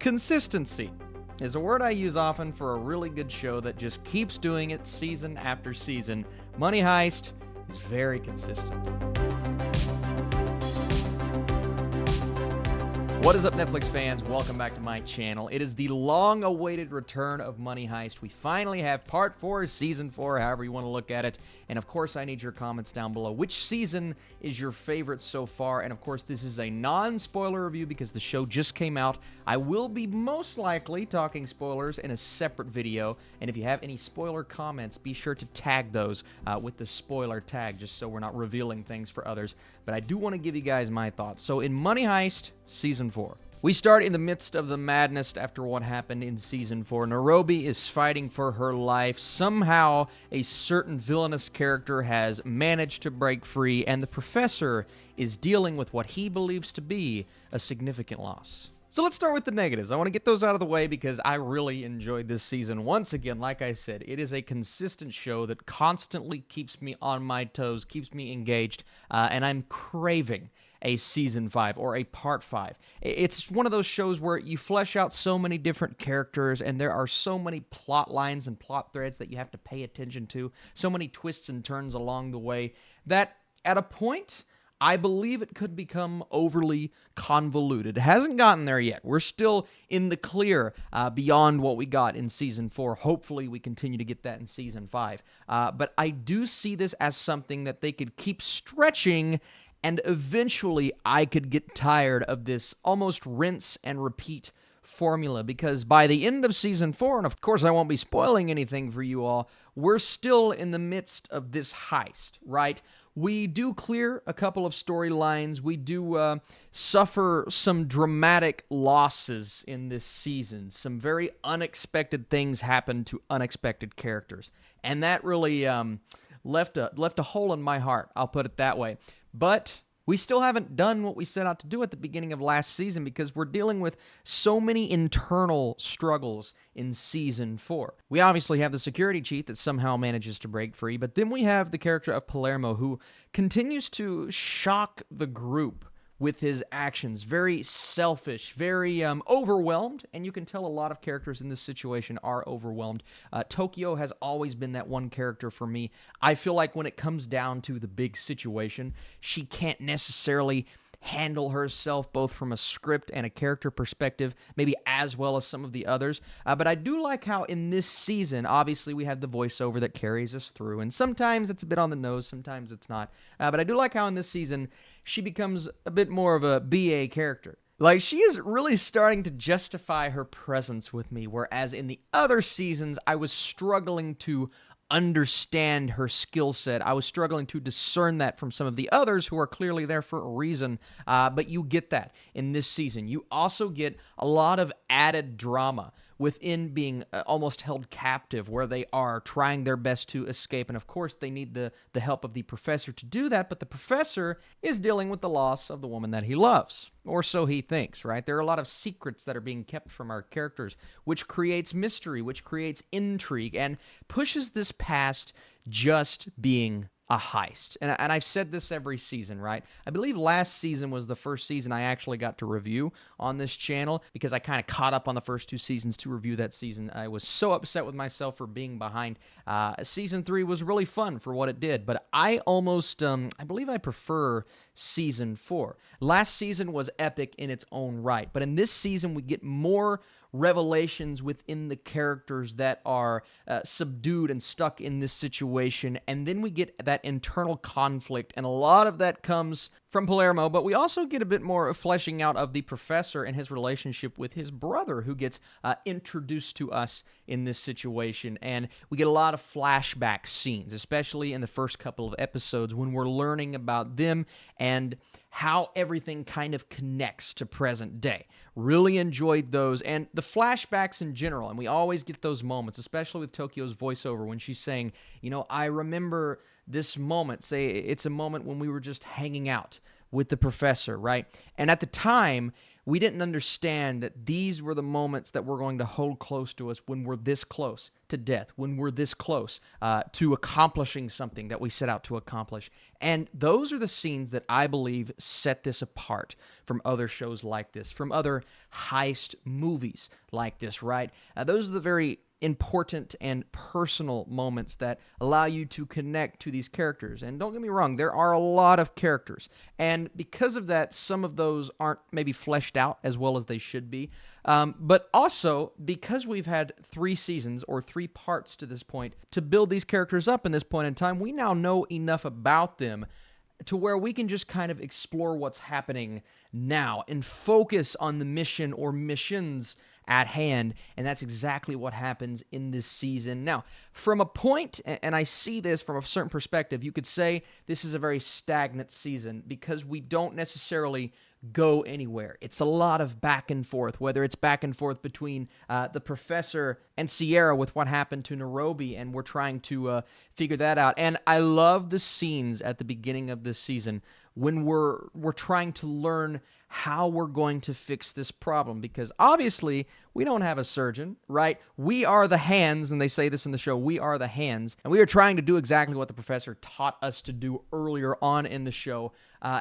Consistency is a word I use often for a really good show that just keeps doing it season after season. Money Heist is very consistent. What is up, Netflix fans? Welcome back to my channel. It is the long-awaited return of Money Heist. We finally have Part 4, Season 4, however you want to look at it. And of course, I need your comments down below. Which season is your favorite so far? And of course, this is a non-spoiler review because the show just came out. I will be most likely talking spoilers in a separate video. And if you have any spoiler comments, be sure to tag those with the spoiler tag, just so we're not revealing things for others. But I do want to give you guys my thoughts. So in Money Heist, Season 4. We start in the midst of the madness after what happened in Season 4. Nairobi is fighting for her life. Somehow, a certain villainous character has managed to break free, and the professor is dealing with what he believes to be a significant loss. So let's start with the negatives. I want to get those out of the way because I really enjoyed this season. Once again, like I said, it is a consistent show that constantly keeps me on my toes, keeps me engaged, and I'm craving a Season 5 or a Part 5. It's one of those shows where you flesh out so many different characters and there are so many plot lines and plot threads that you have to pay attention to, so many twists and turns along the way, that at a point, I believe it could become overly convoluted. It hasn't gotten there yet. We're still in the clear beyond what we got in Season 4. Hopefully, we continue to get that in Season 5. But I do see this as something that they could keep stretching, and eventually I could get tired of this almost rinse and repeat formula, because by the end of Season 4, and of course I won't be spoiling anything for you all, we're still in the midst of this heist, right? We do clear a couple of storylines. We do suffer some dramatic losses in this season. Some very unexpected things happen to unexpected characters. And that really left a hole in my heart, I'll put it that way. But we still haven't done what we set out to do at the beginning of last season because we're dealing with so many internal struggles in Season 4. We obviously have the security chief that somehow manages to break free, but then we have the character of Palermo who continues to shock the group with his actions. Very selfish, very overwhelmed, and you can tell a lot of characters in this situation are overwhelmed. Tokyo has always been that one character for me. I feel like when it comes down to the big situation, she can't necessarily handle herself both from a script and a character perspective, maybe as well as some of the others. But I do like how in this season, obviously we have the voiceover that carries us through, and sometimes it's a bit on the nose, sometimes it's not. But I do like how in this season, she becomes a bit more of a BA character. Like, she is really starting to justify her presence with me, whereas in the other seasons, I was struggling to understand her skill set. I was struggling to discern that from some of the others who are clearly there for a reason, but you get that in this season. You also get a lot of added drama within being almost held captive, where they are trying their best to escape, and of course they need the help of the professor to do that, but the professor is dealing with the loss of the woman that he loves, or so he thinks, right? There are a lot of secrets that are being kept from our characters, which creates mystery, which creates intrigue, and pushes this past just being a heist. And I've said this every season, right? I believe last season was the first season I actually got to review on this channel because I kind of caught up on the first two seasons to review that season. I was so upset with myself for being behind. Season 3 was really fun for what it did, but I almost, I believe I prefer Season 4. Last season was epic in its own right, but in this season we get more revelations within the characters that are subdued and stuck in this situation, and then we get that internal conflict, and a lot of that comes from Palermo, but we also get a bit more fleshing out of the professor and his relationship with his brother, who gets introduced to us in this situation, and we get a lot of flashback scenes, especially in the first couple of episodes when we're learning about them and how everything kind of connects to present day. Really enjoyed those, and the flashbacks in general, and we always get those moments, especially with Tokyo's voiceover when she's saying, you know, I remember this moment, say it's a moment when we were just hanging out with the professor, right? And at the time, We didn't understand that these were the moments that we're going to hold close to us when we're this close to death, when we're this close to accomplishing something that we set out to accomplish. And those are the scenes that I believe set this apart from other shows like this, from other heist movies like this, right? Those are the very important and personal moments that allow you to connect to these characters. And don't get me wrong, there are a lot of characters. And because of that, some of those aren't maybe fleshed out as well as they should be. But also, because we've had 3 seasons or 3 parts to this point to build these characters up in this point in time, we now know enough about them to where we can just kind of explore what's happening now and focus on the mission or missions at hand, and that's exactly what happens in this season. Now, from a point, and I see this from a certain perspective, you could say this is a very stagnant season because we don't necessarily go anywhere. It's a lot of back and forth, whether it's back and forth between the professor and Sierra with what happened to Nairobi, and we're trying to figure that out. And I love the scenes at the beginning of this season when we're trying to learn how we're going to fix this problem, because obviously we don't have a surgeon, right? We are the hands, and they say this in the show, we are the hands, and we are trying to do exactly what the professor taught us to do earlier on in the show,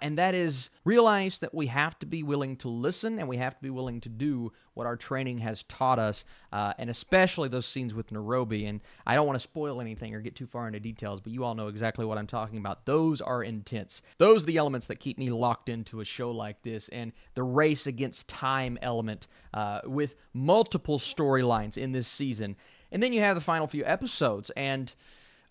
and that is realize that we have to be willing to listen, and we have to be willing to do what our training has taught us, and especially those scenes with Nairobi. And I don't want to spoil anything or get too far into details, but you all know exactly what I'm talking about. Those are intense. Those are the elements that keep me locked into a show like this, and the race against time element with multiple storylines in this season. And then you have the final few episodes, and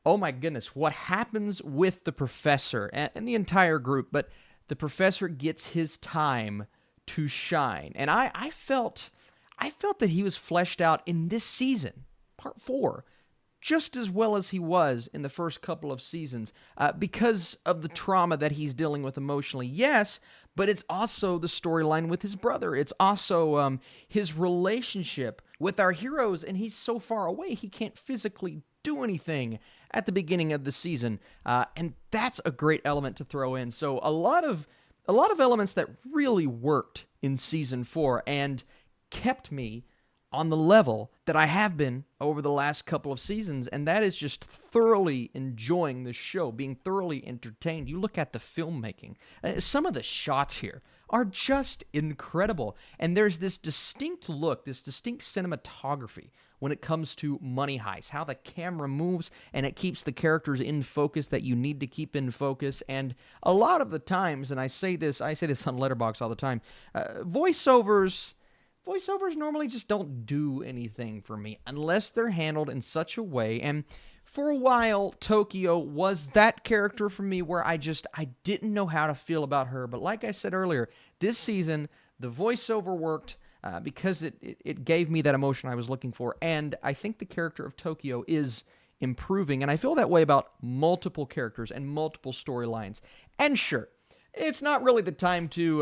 oh my goodness, what happens with the professor and the entire group, but the professor gets his time to shine. And I felt that he was fleshed out in this season, part 4, just as well as he was in the first couple of seasons, because of the trauma that he's dealing with emotionally, yes, but it's also the storyline with his brother. It's also his relationship with our heroes, and he's so far away, he can't physically do anything at the beginning of the season, and that's a great element to throw in. So a lot of elements that really worked in season 4 and kept me on the level that I have been over the last couple of seasons, and that is just thoroughly enjoying the show, being thoroughly entertained. You look at the filmmaking. Some of the shots here are just incredible, and there's this distinct look, this distinct cinematography when it comes to Money Heist, how the camera moves and it keeps the characters in focus that you need to keep in focus. And a lot of the times, and I say this on Letterboxd all the time, voiceovers normally just don't do anything for me unless they're handled in such a way. And for a while, Tokyo was that character for me where I didn't know how to feel about her. But like I said earlier, this season, the voiceover worked because it gave me that emotion I was looking for. And I think the character of Tokyo is improving. And I feel that way about multiple characters and multiple storylines. And sure, it's not really the time to,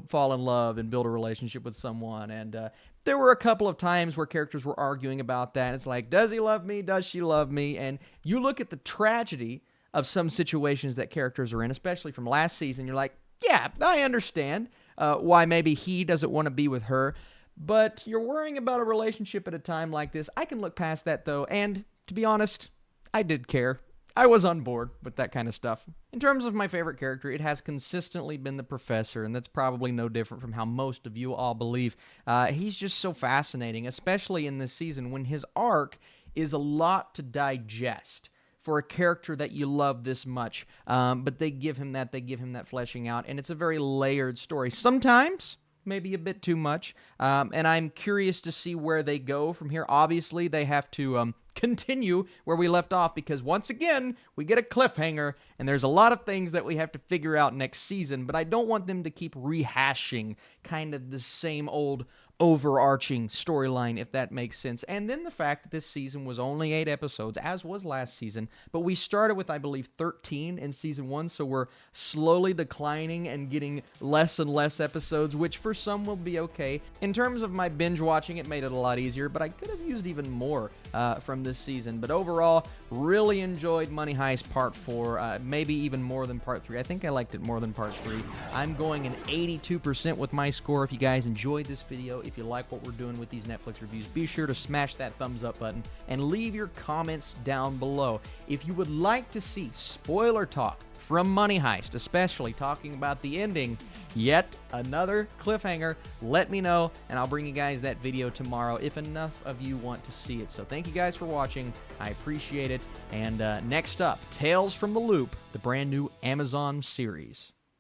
fall in love and build a relationship with someone. And there were a couple of times where characters were arguing about that. It's like, does he love me? Does she love me? And you look at the tragedy of some situations that characters are in, especially from last season, you're like, yeah, I understand why maybe he doesn't want to be with her. But you're worrying about a relationship at a time like this. I can look past that, though. And to be honest, I did care. I was on board with that kind of stuff. In terms of my favorite character, it has consistently been the professor, and that's probably no different from how most of you all believe. He's just so fascinating, especially in this season when his arc is a lot to digest for a character that you love this much. But they give him that fleshing out, and it's a very layered story. Sometimes maybe a bit too much, and I'm curious to see where they go from here. Obviously, they have to continue where we left off, because once again, we get a cliffhanger, and there's a lot of things that we have to figure out next season, but I don't want them to keep rehashing kind of the same old overarching storyline, if that makes sense. And then the fact that this season was only 8 episodes, as was last season, but we started with, I believe, 13 in season 1, so we're slowly declining and getting less and less episodes, which for some will be okay. In terms of my binge watching, it made it a lot easier, but I could have used even more from this season. But overall, really enjoyed Money Heist Part 4, maybe even more than Part 3. I think I liked it more than Part 3. I'm going an 82% with my score. If you guys enjoyed this video, if you like what we're doing with these Netflix reviews, be sure to smash that thumbs up button and leave your comments down below. If you would like to see spoiler talk from Money Heist, especially talking about the ending, yet another cliffhanger, let me know, and I'll bring you guys that video tomorrow if enough of you want to see it. So thank you guys for watching. I appreciate it. And next up, Tales from the Loop, the brand new Amazon series.